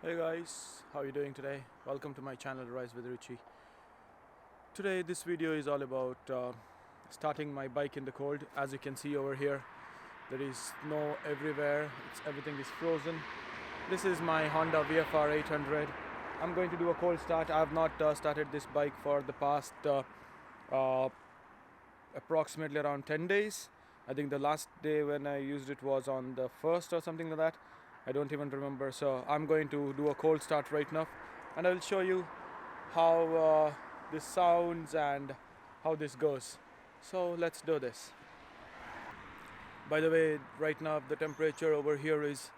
Hey guys, how are you doing today? Welcome to my channel Rise with Ruchi. Today this video is all about starting my bike in the cold. As you can see over here, there is snow everywhere. Everything is frozen. This is my Honda VFR800. I'm going to do a cold start. I have not started this bike for the past approximately around 10 days. I think the last day when I used it was on the 1st or something like that. I don't even remember. So I'm going to do a cold start right now, and I will show you how this sounds and how this goes. So let's do this. By the way, right now the temperature over here is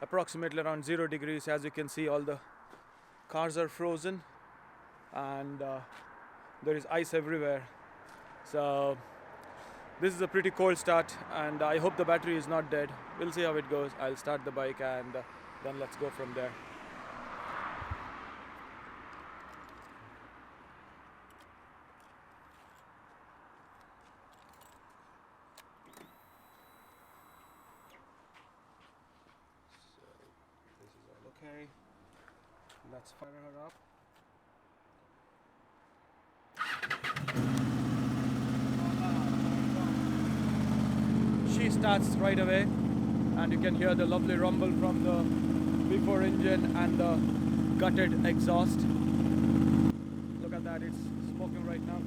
approximately around 0 degrees. As you can see, all the cars are frozen and there is ice everywhere. So this is a pretty cold start, and I hope the battery is not dead. We'll see how it goes. I'll start the bike and then let's go from there. So this is all okay. Let's fire her up. She starts right away, and you can hear the lovely rumble from the V4 engine and the gutted exhaust. Look at that, it's smoking right now.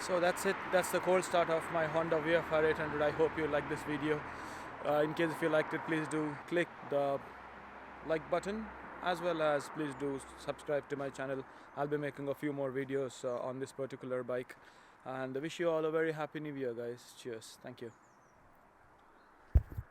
So that's it. That's the cold start of my Honda VFR800. I hope you like this video. In case if you liked it, please do click the like button, as well as please do subscribe to my channel. I'll be making a few more videos on this particular bike, and I wish you all a very happy new year, guys. Cheers. Thank you.